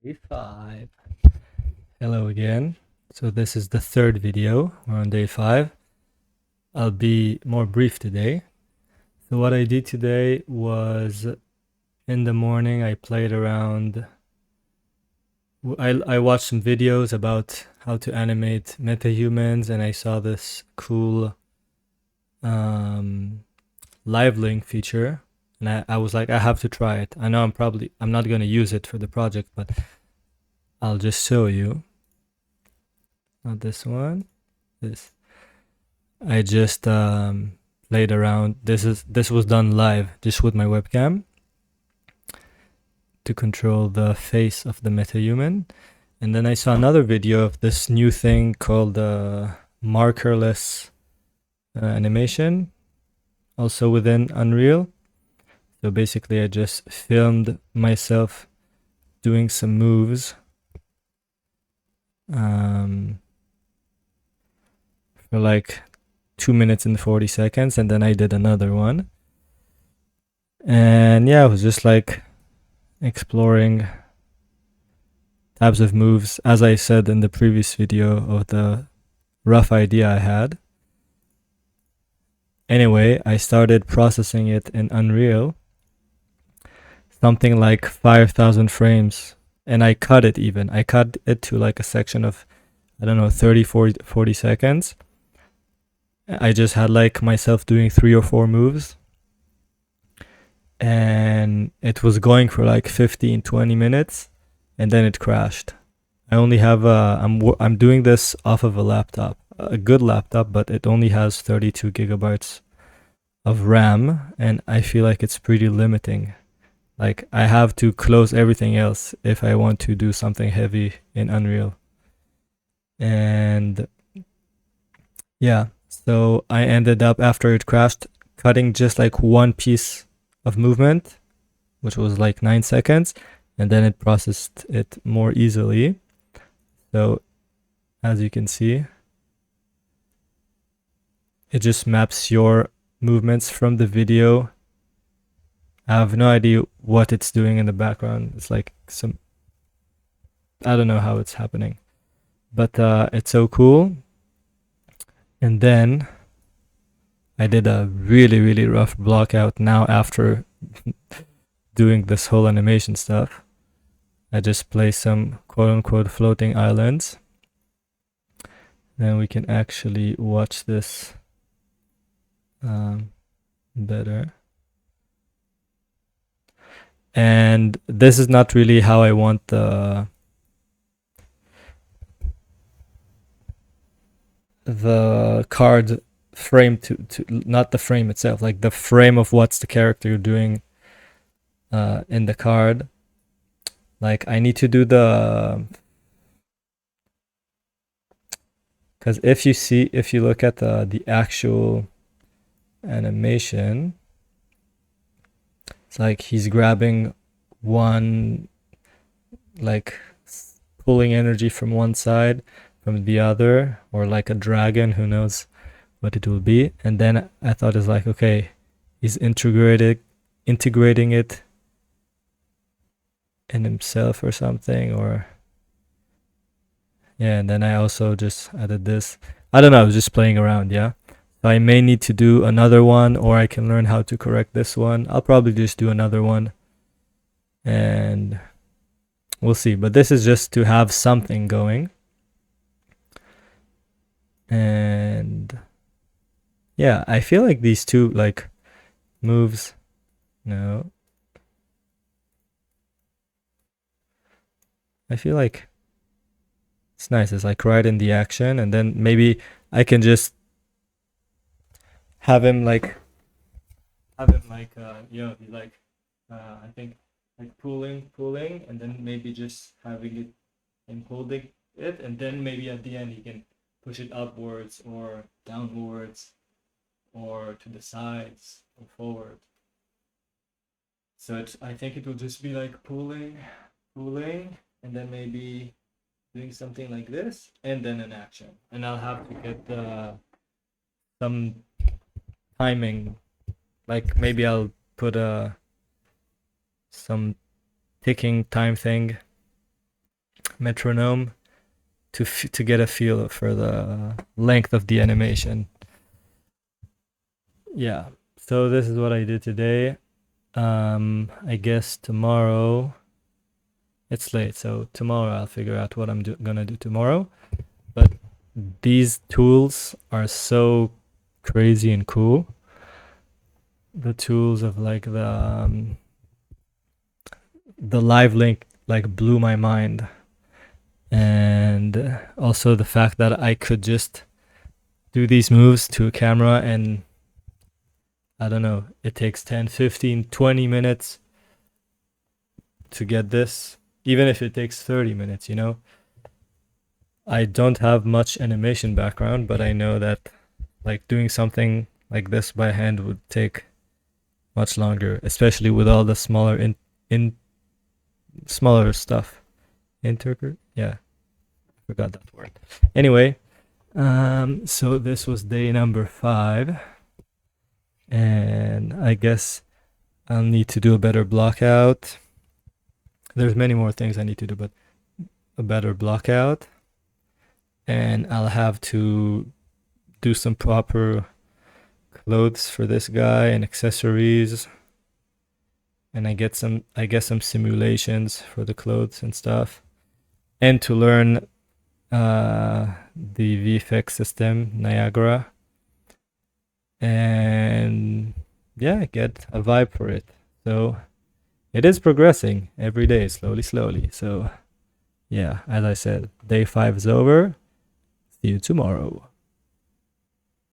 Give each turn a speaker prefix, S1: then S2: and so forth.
S1: Day 5. Hello again. So this is the third video. We're on day 5. I'll be more brief today. So what I did today was in the morning I played around. I watched some videos about how to animate metahumans, and I saw this cool live link feature, and I was like, I have to try it. I know I'm not going to use it for the project, but I'll just show you. Not this one. This. I just played around. This was done live, just with my webcam, to control the face of the metahuman. And then I saw another video of this new thing called markerless animation, also within Unreal. So basically I just filmed myself doing some moves for like 2 minutes and 40 seconds, and then I did another one. And yeah, I was just like exploring types of moves, as I said in the previous video, of the rough idea I had. Anyway, I started processing it in Unreal, something like 5,000 frames, and I cut it even. I cut it to like a section of, I don't know, 30, 40 seconds. I just had like myself doing 3 or 4 moves, and it was going for like 15, 20 minutes, and then it crashed. I only have I'm doing this off of a laptop, a good laptop, but it only has 32 gigabytes of RAM, and I feel like it's pretty limiting. Like I have to close everything else if I want to do something heavy in Unreal. And yeah, so I ended up, after it crashed, cutting just like one piece of movement, which was like 9 seconds, and then it processed it more easily. So as you can see, it just maps your movements from the video. I have no idea what it's doing in the background. It's like I don't know how it's happening, but it's so cool. And then I did a really, really rough block out now after doing this whole animation stuff. I just placed some quote-unquote floating islands. Then we can actually watch this better. And this is not really how I want the card frame to not the frame itself, like the frame of what's the character doing in the card. Like I need to do because if you look at the actual animation, it's like he's grabbing one, like pulling energy from one side, from the other, or like a dragon, who knows what it will be. And then I thought it's like, okay, he's integrating it in himself or something, or yeah. And then I also just added this. I don't know, I was just playing around. Yeah, so I may need to do another one, or I can learn how to correct this one. I'll probably just do another one, and we'll see. But this is just to have something going. And yeah, I feel like these two like moves, no, I feel like it's nice. It's like right in the action, and then maybe I can just have him like he's like I think like pulling, and then maybe just having it and holding it, and then maybe at the end he can push it upwards or downwards or to the sides or forward. So I think it will just be like pulling, and then maybe doing something like this, and then an action. And I'll have to get some timing. Like maybe I'll put some ticking time thing metronome to get a feel for the length of the animation. Yeah, so this is what I did today. I guess tomorrow, it's late, so tomorrow I'll figure out what I'm gonna do tomorrow. But these tools are so crazy and cool. The tools of like the live link like blew my mind. And also the fact that I could just do these moves to a camera, and I don't know, it takes 10, 15, 20 minutes to get this, even if it takes 30 minutes, you know. I don't have much animation background, but I know that like doing something like this by hand would take much longer, especially with all the smaller smaller stuff. Yeah, forgot that word. Anyway, so this was day number 5, and I guess I'll need to do a better block out. There's many more things I need to do, but a better block out, and I'll have to do some proper clothes for this guy and accessories, and I guess some simulations for the clothes and stuff, and to learn the VFX system, Niagara, and yeah, get a vibe for it. So it is progressing every day, slowly. So yeah, as I said, day 5 is over. See you tomorrow.